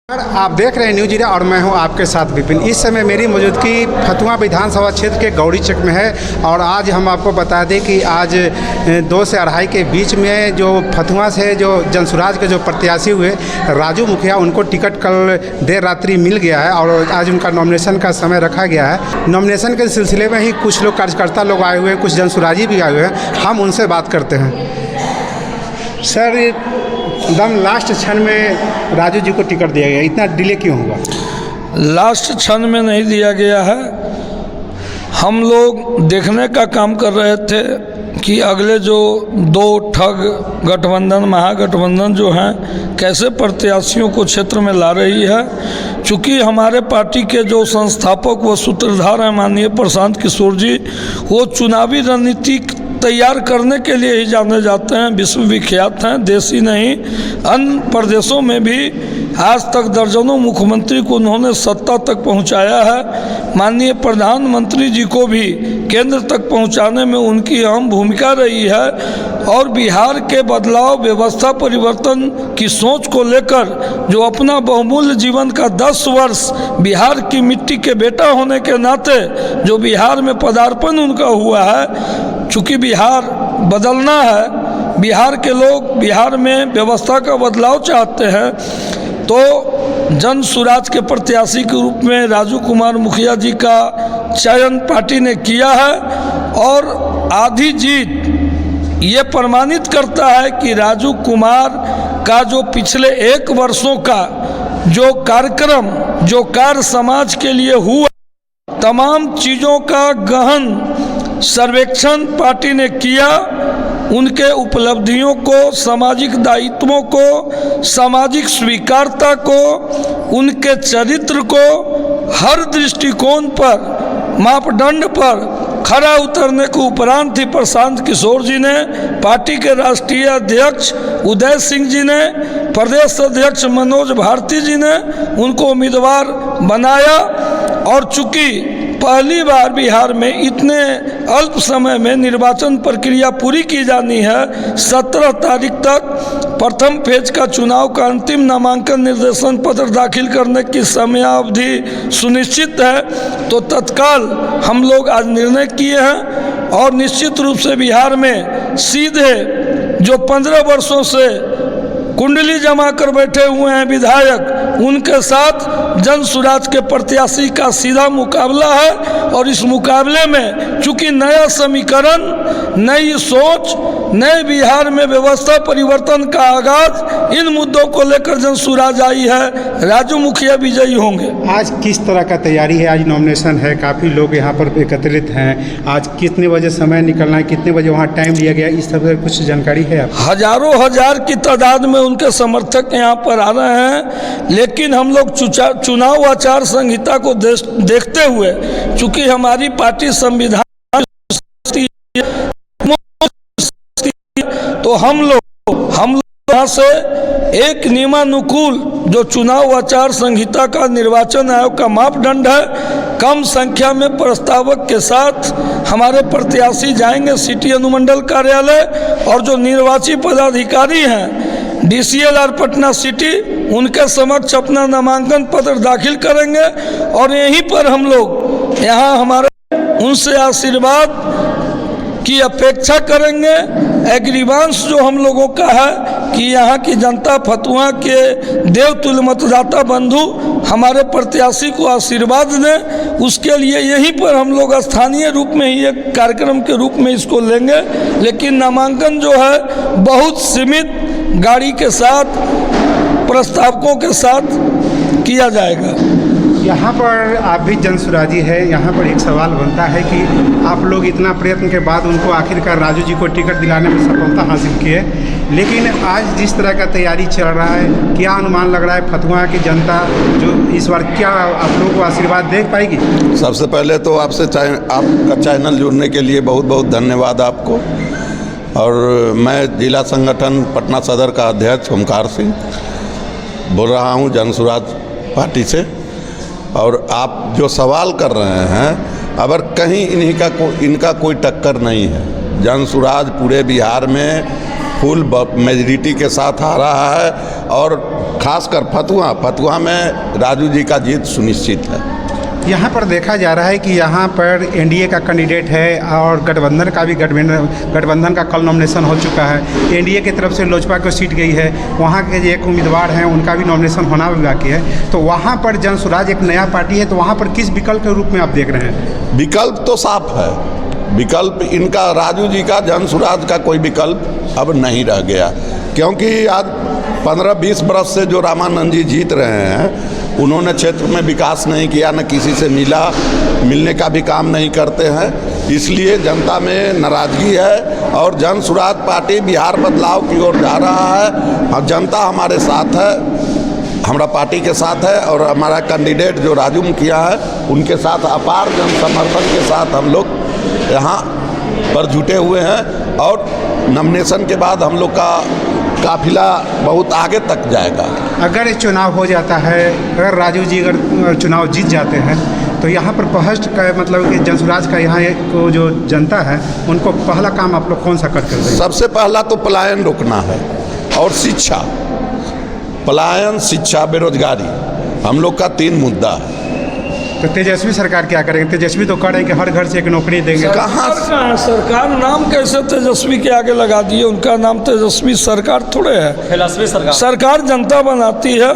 आप देख रहे हैं न्यूज इंडिया और मैं हूं आपके साथ विपिन। इस समय मेरी मौजूदगी फतुहा विधानसभा क्षेत्र के गौरी चक में है और आज हम आपको बता दें कि आज 2 से 2.5 के बीच में जो फतुहा से जो जनसुराज के जो प्रत्याशी हुए राजू मुखिया, उनको टिकट कल देर रात्रि मिल गया है और आज उनका नॉमिनेशन का समय रखा गया है। नॉमिनेशन के सिलसिले में ही कुछ लोग कार्यकर्ता लोग आए हुए हैं, कुछ जनसुराजी भी आए हुए हैं। हम उनसे बात करते हैं। सर, एकदम लास्ट क्षण में राजू जी को टिकट दिया गया, इतना डिले क्यों हुआ? लास्ट क्षण में नहीं दिया गया है। हम लोग देखने का काम कर रहे थे कि अगले जो 2 ठग गठबंधन महागठबंधन जो हैं कैसे प्रत्याशियों को क्षेत्र में ला रही है। चूँकि हमारे पार्टी के जो संस्थापक व सूत्रधार हैं माननीय प्रशांत किशोर जी, वो चुनावी रणनीति तैयार करने के लिए ही जाने जाते हैं, विश्वविख्यात हैं। देश ही नहीं अन्य प्रदेशों में भी आज तक दर्जनों मुख्यमंत्री को उन्होंने सत्ता तक पहुंचाया है। माननीय प्रधानमंत्री जी को भी केंद्र तक पहुंचाने में उनकी अहम भूमिका रही है और बिहार के बदलाव व्यवस्था परिवर्तन की सोच को लेकर जो अपना बहुमूल्य जीवन का 10 वर्ष बिहार की मिट्टी के बेटा होने के नाते जो बिहार में पदार्पण उनका हुआ है। चूँकि बिहार बदलना है, बिहार के लोग बिहार में व्यवस्था का बदलाव चाहते हैं, तो जन सुराज के प्रत्याशी के रूप में राजू कुमार मुखिया जी का चयन पार्टी ने किया है और आधी जीत ये प्रमाणित करता है कि राजू कुमार का जो पिछले 1 वर्षों का जो कार्यक्रम जो कार्य समाज के लिए हुआ, तमाम चीज़ों का गहन सर्वेक्षण पार्टी ने किया। उनके उपलब्धियों को, सामाजिक दायित्वों को, सामाजिक स्वीकारता को, उनके चरित्र को हर दृष्टिकोण पर मापदंड पर खरा उतरने के उपरांत ही प्रशांत किशोर जी ने, पार्टी के राष्ट्रीय अध्यक्ष उदय सिंह जी ने, प्रदेश अध्यक्ष मनोज भारती जी ने उनको उम्मीदवार बनाया। और चूँकि पहली बार बिहार में इतने अल्प समय में निर्वाचन प्रक्रिया पूरी की जानी है, 17 तारीख तक प्रथम फेज का चुनाव का अंतिम नामांकन निर्देशन पत्र दाखिल करने की समयावधि सुनिश्चित है, तो तत्काल हम लोग आज निर्णय किए हैं और निश्चित रूप से बिहार में सीधे जो 15 वर्षों से कुंडली जमा कर बैठे हुए हैं विधायक, उनके साथ जन सुराज के प्रत्याशी का सीधा मुकाबला है। और इस मुकाबले में चूंकि नया समीकरण, नई सोच, नए बिहार में व्यवस्था परिवर्तन का आगाज, इन मुद्दों को लेकर जन सुराज आई है, राजू मुखिया विजयी होंगे। आज किस तरह का तैयारी है? आज नॉमिनेशन है, काफ़ी लोग यहाँ पर एकत्रित हैं। आज कितने बजे समय निकलना है, कितने बजे वहाँ टाइम लिया गया, इस तरह कुछ जानकारी है आप? हजारों हजार की तादाद में उनके समर्थक यहाँ पर आ रहे हैं, लेकिन हम लोग चुनाव आचार संहिता को देखते हुए, चूंकि हमारी पार्टी संविधान तो हम लोग यहाँ से एक नियमानुकूल जो चुनाव आचार संहिता का निर्वाचन आयोग का मापदंड है, कम संख्या में प्रस्तावक के साथ हमारे प्रत्याशी जाएंगे सिटी अनुमंडल कार्यालय और जो निर्वाची पदाधिकारी हैं DCLR पटना सिटी, उनके समक्ष अपना नामांकन पत्र दाखिल करेंगे और यहीं पर हम लोग यहाँ हमारे उनसे आशीर्वाद की अपेक्षा करेंगे। एग्रीवांस जो हम लोगों का है कि यहाँ की जनता, फतुहा के देवतुल्य मतदाता बंधु हमारे प्रत्याशी को आशीर्वाद दें, उसके लिए यहीं पर हम लोग स्थानीय रूप में ही एक कार्यक्रम के रूप में इसको लेंगे। लेकिन नामांकन जो है बहुत सीमित गाड़ी के साथ, प्रस्तावकों के साथ किया जाएगा। यहाँ पर आप भी जनसुराजी है, यहाँ पर एक सवाल बनता है कि आप लोग इतना प्रयत्न के बाद उनको आखिरकार राजू जी को टिकट दिलाने में सफलता हासिल किए, लेकिन आज जिस तरह का तैयारी चल रहा है, क्या अनुमान लग रहा है फतुहा की जनता जो इस बार क्या आप लोगों को आशीर्वाद दे पाएगी? सबसे पहले तो आपसे आपका चैनल जुड़ने के लिए बहुत बहुत धन्यवाद आपको। और मैं जिला संगठन पटना सदर का अध्यक्ष ओमकार सिंह बोल रहा हूँ जनसुराज पार्टी से। और आप जो सवाल कर रहे हैं, अगर कहीं इनका कोई टक्कर नहीं है। जनसुराज पूरे बिहार में फुल मेजॉरिटी के साथ आ रहा है और खासकर फतुहा में राजू जी का जीत सुनिश्चित है। यहाँ पर देखा जा रहा है कि यहाँ पर एनडीए का कैंडिडेट है और गठबंधन का भी गठबंधन का कल नॉमिनेशन हो चुका है। एनडीए की तरफ से लोजपा को सीट गई है, वहाँ के जो एक उम्मीदवार हैं उनका भी नॉमिनेशन होना भी बाकी है। तो वहाँ पर जनसुराज एक नया पार्टी है, तो वहाँ पर किस विकल्प के रूप में आप देख रहे हैं? विकल्प तो साफ है, विकल्प इनका राजू जी का, जनसुराज का कोई विकल्प अब नहीं रह गया, क्योंकि आज 15-20 बरस से जो रामानंद जी जीत रहे हैं उन्होंने क्षेत्र में विकास नहीं किया, न किसी से मिलने का भी काम नहीं करते हैं, इसलिए जनता में नाराज़गी है और जनसुराज पार्टी बिहार बदलाव की ओर जा रहा है और जनता हमारे साथ है, हमारा पार्टी के साथ है और हमारा कैंडिडेट जो राजू मुखिया है उनके साथ अपार जन समर्थन के साथ हम लोग यहाँ पर जुटे हुए हैं और नॉमिनेशन के बाद हम लोग का काफिला बहुत आगे तक जाएगा। अगर चुनाव हो जाता है, अगर राजू जी अगर चुनाव जीत जाते हैं तो यहाँ पर फर्स्ट का मतलब कि जनसुराज का यहाँ को जो जनता है उनको पहला काम आप लोग कौन सा कर देंगे? सबसे पहला तो पलायन रोकना है और शिक्षा, पलायन, शिक्षा, बेरोजगारी, हम लोग का 3 मुद्दा है। तो तेजस्वी सरकार क्या करेंगे? तेजस्वी तो कह रहे हैं कि हर घर से एक नौकरी देंगे। कहाँ सरकार नाम कैसे तेजस्वी के आगे लगा दिए? उनका नाम तेजस्वी सरकार थोड़े है, फिलॉसफी सरकार जनता बनाती है,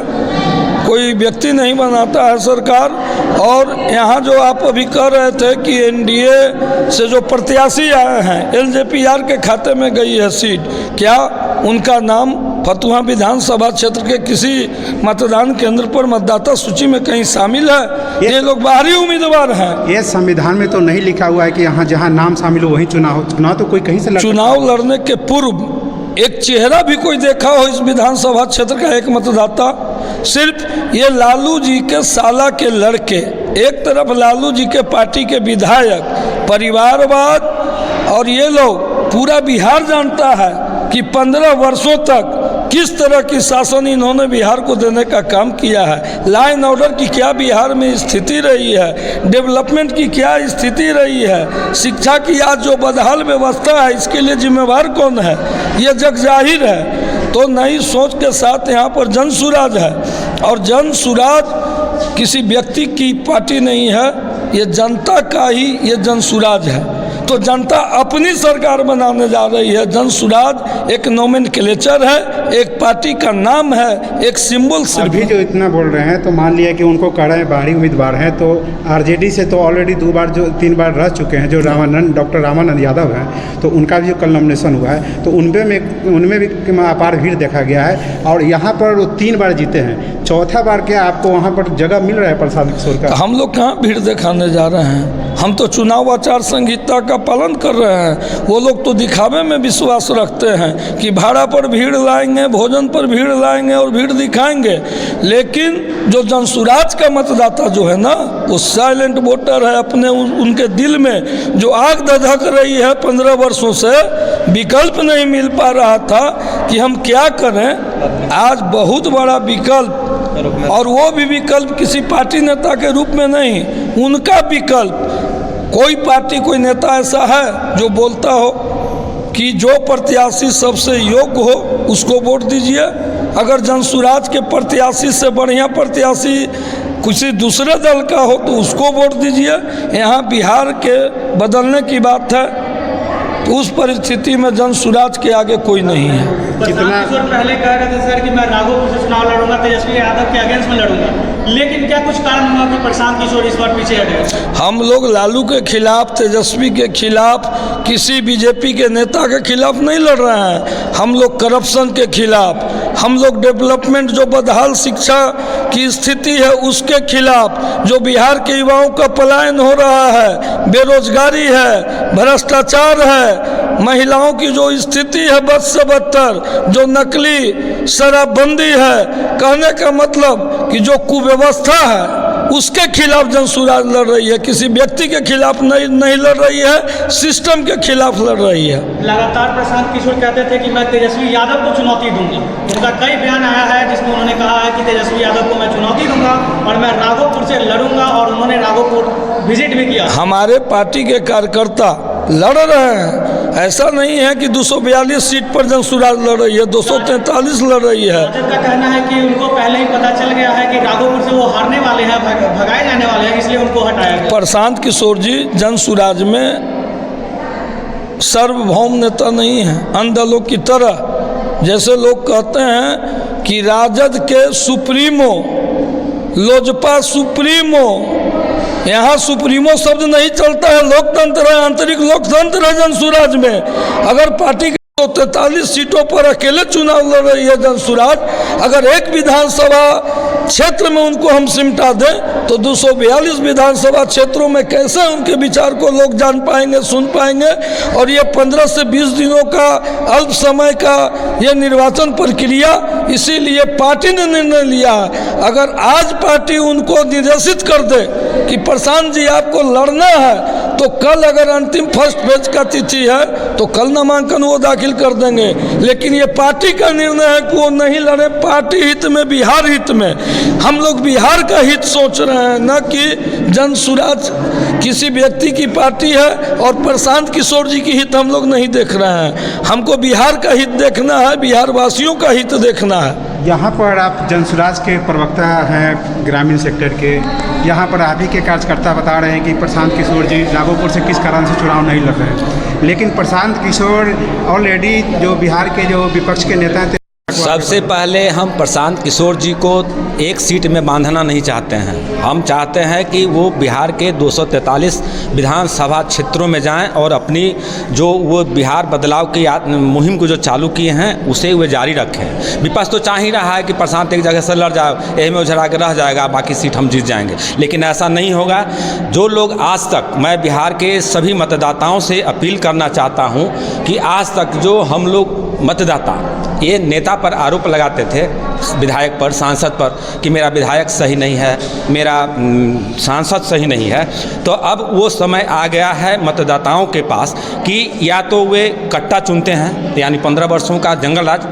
कोई व्यक्ति नहीं बनाता है सरकार। और यहाँ जो आप अभी कह रहे थे कि एनडीए से जो प्रत्याशी आए हैं एलजेपीआर के खाते में गई है सीट, क्या उनका नाम फतुहा विधानसभा क्षेत्र के किसी मतदान केंद्र पर मतदाता सूची में कहीं शामिल है? ये लोग बाहरी उम्मीदवार हैं। ये संविधान में तो नहीं लिखा हुआ है कि यहाँ जहाँ नाम शामिल हो वहीं चुनाव तो कोई कहीं से चुनाव लड़ने के पूर्व एक चेहरा भी कोई देखा हो इस विधानसभा क्षेत्र का एक मतदाता? सिर्फ ये लालू जी के साला के लड़के, एक तरफ लालू जी के पार्टी के विधायक, परिवारवाद, और ये लोग पूरा बिहार जानता है कि 15 वर्षों तक किस तरह की शासन इन्होंने बिहार को देने का काम किया है। लॉ एंड ऑर्डर की क्या बिहार में स्थिति रही है, डेवलपमेंट की क्या स्थिति रही है, शिक्षा की आज जो बदहाल व्यवस्था है इसके लिए जिम्मेवार कौन है, ये जग जाहिर है। तो नई सोच के साथ यहाँ पर जनसुराज है और जनसुराज किसी व्यक्ति की पार्टी नहीं है, ये जनता का ही ये जनसुराज है। तो जनता अपनी सरकार बनाने जा रही है। जनसुराज एक नोमेनक्लेचर है, एक पार्टी का नाम है, एक सिंबल। अभी जो इतना बोल रहे हैं तो मान लिया कि उनको कह रहे हैं बाहरी उम्मीदवार हैं, तो आरजेडी से तो ऑलरेडी 3 बार रह चुके हैं, जो डॉक्टर रामानंद यादव हैं, तो उनका भी जो कल नॉमिनेशन हुआ है तो उनमें भी अपार भीड़ देखा गया है और यहाँ पर वो 3 बार जीते हैं। चौथा बार क्या आपको वहाँ पर जगह मिल रहा है प्रसाद किशोर का? हम लोग कहाँ भीड़ दिखाने जा रहे हैं, हम तो चुनाव आचार संहिता का पालन कर रहे हैं। वो लोग तो दिखावे में विश्वास रखते हैं कि भाड़ा पर भीड़ लाएंगे, भोजन पर भीड़ लाएंगे और भीड़ दिखाएंगे। लेकिन जो जनसुराज का मतदाता जो है ना, वो साइलेंट वोटर है। अपने उनके दिल में जो आग धधक रही है 15 वर्षों से, विकल्प नहीं मिल पा रहा था कि हम क्या करें, आज बहुत बड़ा विकल्प, और वो भी विकल्प किसी पार्टी नेता के रूप में नहीं, उनका विकल्प। कोई पार्टी, कोई नेता ऐसा है जो बोलता हो कि जो प्रत्याशी सबसे योग्य हो उसको वोट दीजिए? अगर जनसुराज के प्रत्याशी से बढ़िया प्रत्याशी किसी दूसरे दल का हो तो उसको वोट दीजिए। यहाँ बिहार के बदलने की बात है, तो उस परिस्थिति में जनसुराज के आगे कोई नहीं है। कितना पहले कह रहे थे सर कि मैं राघोपुर से चुनाव लड़ूंगा, तेजस्वी यादव के अगेंस्ट में लड़ूंगा, लेकिन क्या कुछ कारण हुआ कि प्रशांत किशोर इस बार पीछे हटे? हम लोग लालू के खिलाफ, तेजस्वी के खिलाफ, किसी बीजेपी के नेता के खिलाफ नहीं लड़ रहे हैं। हम लोग करप्शन के खिलाफ, हम लोग डेवलपमेंट, जो बदहाल शिक्षा की स्थिति है उसके खिलाफ, जो बिहार के युवाओं का पलायन हो रहा है, बेरोजगारी है, भ्रष्टाचार है, महिलाओं की जो स्थिति है बद से बदतर, जो नकली शराबबंदी है, कहने का मतलब कि जो कुव्यवस्था है उसके खिलाफ जनसुराज लड़ रही है। किसी व्यक्ति के खिलाफ नहीं लड़ रही है, सिस्टम के खिलाफ लड़ रही है। लगातार प्रशांत किशोर कहते थे कि मैं तेजस्वी यादव को चुनौती दूंगा। उनका कई बयान आया है जिसमें उन्होंने कहा है कि तेजस्वी यादव को मैं चुनौती दूंगा और मैं राघोपुर से लड़ूंगा, और उन्होंने राघोपुर विजिट भी किया। हमारे पार्टी के कार्यकर्ता लड़ रहे हैं ऐसा नहीं है कि 242 सीट पर जनसुराज लड़ रही है, 243 लड़ रही है। राजद का कहना है कि उनको पहले ही पता चल गया है कि राघोपुर से वो हारने वाले हैं, भगाए जाने वाले हैं, इसलिए उनको हटाया गया। प्रशांत किशोर जी जनसुराज में सार्वभौम नेता नहीं है, अन्य दलों की तरह। जैसे लोग कहते हैं कि राजद के सुप्रीमो, लोजपा सुप्रीमो, यहाँ सुप्रीमो शब्द नहीं चलता है, लोकतंत्र है, आंतरिक लोकतंत्र है जनसुराज में। अगर पार्टी के 43 सीटों पर अकेले चुनाव लड़ रही है जनसुराज, अगर एक विधानसभा क्षेत्र में उनको हम सिमटा दें तो 242 विधानसभा क्षेत्रों में कैसे उनके विचार को लोग जान पाएंगे, सुन पाएंगे। और ये 15 से 20 दिनों का अल्प समय का ये निर्वाचन प्रक्रिया, इसीलिए पार्टी ने निर्णय लिया है। अगर आज पार्टी उनको निर्देशित कर दे कि प्रशांत जी आपको लड़ना है, तो कल अगर अंतिम फर्स्ट फेज का तिथि है तो कल नामांकन वो दाखिल कर देंगे। लेकिन ये पार्टी का निर्णय है कि वो नहीं लड़े, पार्टी हित में, बिहार हित में। हम लोग बिहार का हित सोच रहे हैं, न कि जनसुराज किसी व्यक्ति की पार्टी है। और प्रशांत किशोर जी की हित हम लोग नहीं देख रहे हैं, हमको बिहार का हित देखना है, बिहार वासियों का हित देखना है। यहाँ पर आप जनसुराज के प्रवक्ता हैं ग्रामीण सेक्टर के, यहाँ पर आप ही के कार्यकर्ता बता रहे हैं कि प्रशांत किशोर जी राघोपुर से किस कारण से चुनाव नहीं लड़ रहे हैं, लेकिन प्रशांत किशोर ऑलरेडी जो बिहार के जो विपक्ष के नेता थे। सबसे पहले हम प्रशांत किशोर जी को एक सीट में बांधना नहीं चाहते हैं। हम चाहते हैं कि वो बिहार के 243 विधानसभा क्षेत्रों में जाएं और अपनी जो वो बिहार बदलाव की मुहिम को जो चालू किए हैं उसे वे जारी रखें। विपक्ष तो चाह ही रहा है कि प्रशांत एक जगह से लड़ जाए, यही में उछड़ा के रह जाएगा, बाकी सीट हम जीत जाएंगे, लेकिन ऐसा नहीं होगा। जो लोग आज तक, मैं बिहार के सभी मतदाताओं से अपील करना चाहता हूँ कि आज तक जो हम लोग मतदाता ये नेता पर आरोप लगाते थे, विधायक पर, सांसद पर, कि मेरा विधायक सही नहीं है, मेरा सांसद सही नहीं है, तो अब वो समय आ गया है मतदाताओं के पास कि या तो वे कट्टा चुनते हैं, यानी 15 वर्षों का जंगल राज,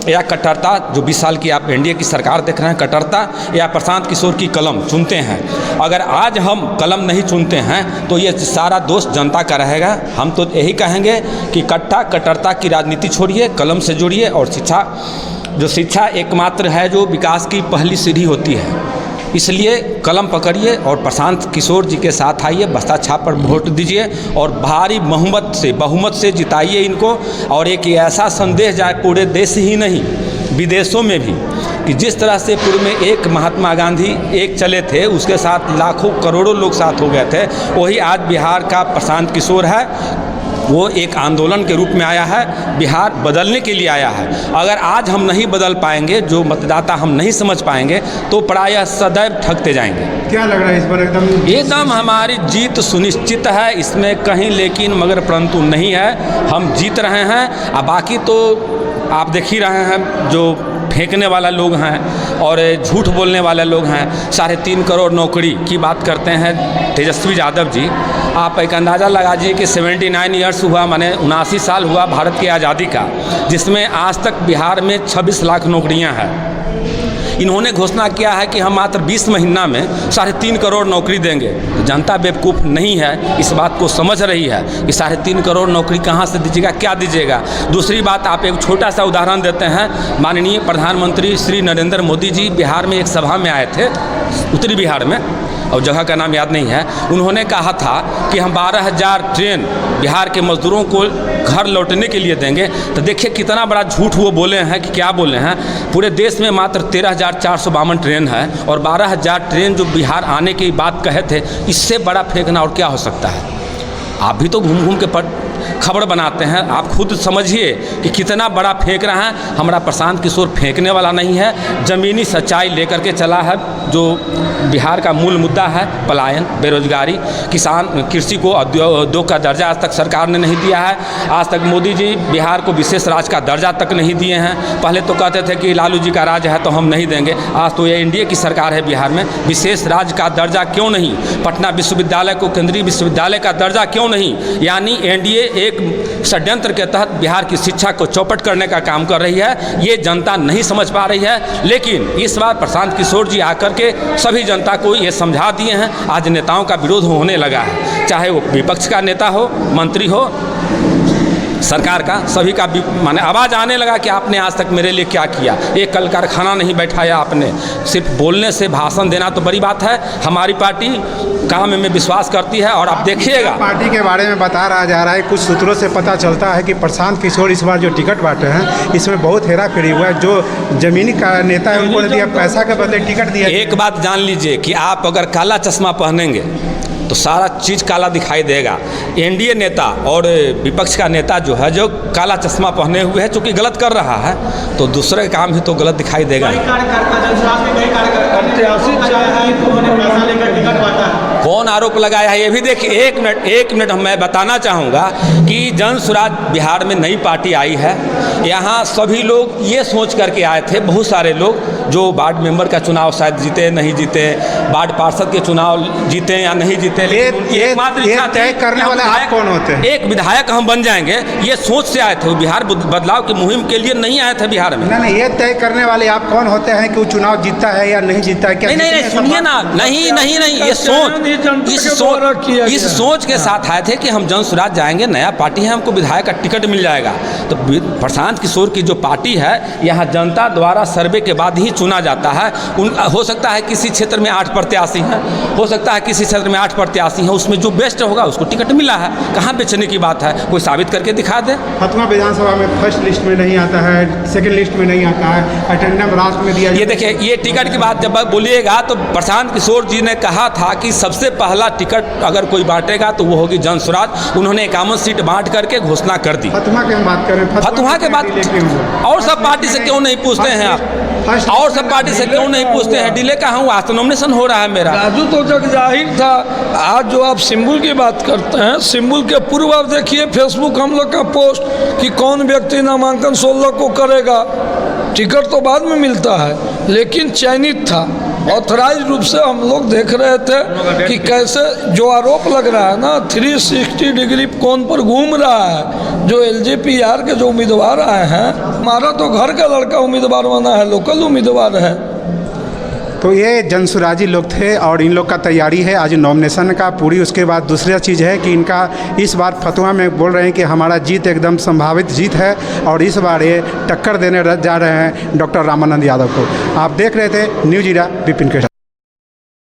या कट्टरता, जो 20 साल की आप एनडीए की सरकार देख रहे हैं, कट्टरता, या प्रशांत किशोर की कलम चुनते हैं। अगर आज हम कलम नहीं चुनते हैं तो ये सारा दोष जनता का रहेगा। हम तो यही कहेंगे कि कट्टरता की राजनीति छोड़िए, कलम से जुड़िए, और शिक्षा एकमात्र है जो विकास की पहली सीढ़ी होती है। इसलिए कलम पकड़िए और प्रशांत किशोर जी के साथ आइए, बस्ता छाप पर वोट दीजिए और भारी बहुमत से जिताइए इनको। और एक ऐसा संदेश जाए पूरे देश ही नहीं, विदेशों में भी, कि जिस तरह से पूर्व में एक महात्मा गांधी एक चले थे, उसके साथ लाखों करोड़ों लोग साथ हो गए थे, वही आज बिहार का प्रशांत किशोर है। वो एक आंदोलन के रूप में आया है, बिहार बदलने के लिए आया है। अगर आज हम नहीं बदल पाएंगे, जो मतदाता हम नहीं समझ पाएंगे, तो प्रायः सदैव ठगते जाएंगे। क्या लग रहा है इस बार? एकदम हमारी जीत सुनिश्चित है, इसमें कहीं लेकिन मगर परंतु नहीं है। हम जीत रहे हैं। अब बाकी तो आप देख ही रहे हैं, जो फेंकने वाला लोग हैं और झूठ बोलने वाले लोग हैं। 3.5 करोड़ नौकरी की बात करते हैं तेजस्वी यादव जी। आप एक अंदाज़ा लगाइए कि 79 ईयर्स हुआ, माने 79 साल हुआ भारत की आज़ादी का, जिसमें आज तक बिहार में 26 लाख नौकरियां हैं। इन्होंने घोषणा किया है कि हम मात्र 20 महीना में 3.5 करोड़ नौकरी देंगे। जनता बेवकूफ़ नहीं है, इस बात को समझ रही है कि 3.5 करोड़ नौकरी कहाँ से दीजिएगा, क्या दीजिएगा। दूसरी बात, आप एक छोटा सा उदाहरण देते हैं। माननीय प्रधानमंत्री श्री नरेंद्र मोदी जी बिहार में एक सभा में आए थे, उत्तरी बिहार में, और जगह का नाम याद नहीं है। उन्होंने कहा था कि हम 12,000 ट्रेन बिहार के मजदूरों को घर लौटने के लिए देंगे। तो देखिए कितना बड़ा झूठ वो बोले हैं कि क्या बोले हैं। पूरे देश में मात्र 13,452 ट्रेन है और 12,000 ट्रेन जो बिहार आने की बात कहे थे, इससे बड़ा फेंकना और क्या हो सकता है। आप भी तो घूम घूम के खबर बनाते हैं, आप खुद समझिए कि कितना बड़ा फेंक रहा है। हमारा प्रशांत किशोर फेंकने वाला नहीं है, ज़मीनी सच्चाई लेकर के चला है। जो बिहार का मूल मुद्दा है, पलायन, बेरोजगारी, किसान, कृषि को उद्योग का दर्जा आज तक सरकार ने नहीं दिया है। आज तक मोदी जी बिहार को विशेष राज्य का दर्जा तक नहीं दिए हैं। पहले तो कहते थे कि लालू जी का राज्य है तो हम नहीं देंगे। आज तो ये एनडीए की सरकार है, बिहार में विशेष राज्य का दर्जा क्यों नहीं, पटना विश्वविद्यालय को केंद्रीय विश्वविद्यालय का दर्जा क्यों नहीं। यानी एनडीए एक षड्यंत्र के तहत बिहार की शिक्षा को चौपट करने का काम कर रही है। ये जनता नहीं समझ पा रही है, लेकिन इस बार प्रशांत किशोर जी आकर के सभी जनता को ये समझा दिए हैं। आज नेताओं का विरोध होने लगा है, चाहे वो विपक्ष का नेता हो, मंत्री हो, सरकार का, सभी का माने आवाज़ आने लगा कि आपने आज तक मेरे लिए क्या किया। एक कल कारखाना नहीं बैठाया आपने। सिर्फ बोलने से, भाषण देना तो बड़ी बात है, हमारी पार्टी काम में विश्वास करती है। और आप देखिएगा, पार्टी के बारे में बता रहा जा रहा है, कुछ सूत्रों से पता चलता है कि प्रशांत किशोर इस बार जो टिकट बांटे हैं इसमें बहुत हेरा फेरी हुआ है। जो जमीनी का नेता है उनको दिया पैसा के बदले टिकट दिया। एक बात जान लीजिए कि आप अगर काला चश्मा पहनेंगे तो सारा चीज़ काला दिखाई देगा। एनडीए नेता और विपक्ष का नेता जो है, जो काला चश्मा पहने हुए है, चूँकि गलत कर रहा है तो दूसरे काम भी तो गलत दिखाई देगा। कौन आरोप लगाया है ये भी देखिए। एक मिनट मैं बताना चाहूँगा कि जन स्वराज बिहार में नई पार्टी आई है। यहाँ सभी लोग ये सोच करके आए थे, बहुत सारे लोग जो वार्ड मेंबर का चुनाव शायद जीते नहीं जीते, वार्ड पार्षद के चुनाव जीते या नहीं जीते, ये तय करने वाले आप कौन होते हैं? एक विधायक हम बन जाएंगे, ये सोच से आए थे। वो बिहार बदलाव की मुहिम के लिए नहीं आए थे बिहार में। नहीं, ये तय करने वाले आप कौन होते हैं कि वो चुनाव जीतता है या नहीं जीतता है? क्या नहीं, सुनिए ना, नहीं, इस सोच के साथ आए थे कि हम जन स्वराज जाएंगे, नया पार्टी है, हमको विधायक का टिकट मिल जाएगा। तो प्रशांत किशोर की जो पार्टी है, यहाँ जनता द्वारा सर्वे के बाद ही चुना जाता है। हो सकता है किसी क्षेत्र में 8 प्रत्याशी हैं, हो सकता है किसी क्षेत्र में 8 प्रत्याशी हैं, उसमें जो बेस्ट होगा उसको टिकट मिला है। कहाँ बेचने की बात है, कोई साबित करके दिखा दे। फतुहा विधानसभा में फर्स्ट लिस्ट में नहीं आता है, सेकंड लिस्ट में नहीं आता है, अटेंडेंस लास्ट में दिया। ये देखिए, ये टिकट की बात जब बोलिएगा तो प्रशांत किशोर जी ने कहा था कि सबसे पहला टिकट अगर कोई बांटेगा तो वो होगी जन स्वराज। उन्होंने 51 सीट बांट करके घोषणा कर दी। फतुहा की हम बात करें, फतुहा के बाद और सब पार्टी से क्यों नहीं पूछते हैं आप? और सब पार्टी से क्यों नहीं पूछते हैं? डिले कहाँ हुआ? तो नॉमिनेशन हो रहा है मेरा। राजू तो जग जाहिर था। आज जो आप सिंबल की बात करते हैं, सिंबल के पूर्व आप देखिए फेसबुक हम लोग का पोस्ट कि कौन व्यक्ति नामांकन 16 को करेगा। टिकट तो बाद में मिलता है, लेकिन चयनित था। ऑथराइज रूप से हम लोग देख रहे थे कि कैसे जो आरोप लग रहा है ना, 360 डिग्री कोण पर घूम रहा है। जो एलजेपीआर के जो उम्मीदवार आए हैं, हमारा तो घर का लड़का उम्मीदवार बना है, लोकल उम्मीदवार है। तो ये जनसुराजी लोग थे और इन लोग का तैयारी है आज नॉमिनेशन का पूरी। उसके बाद दूसरा चीज़ है कि इनका इस बार फतुहा में बोल रहे हैं कि हमारा जीत एकदम संभावित जीत है और इस बार ये टक्कर देने जा रहे हैं डॉक्टर रामानंद यादव को। आप देख रहे थे न्यूज़ एरा विपिन के साथ।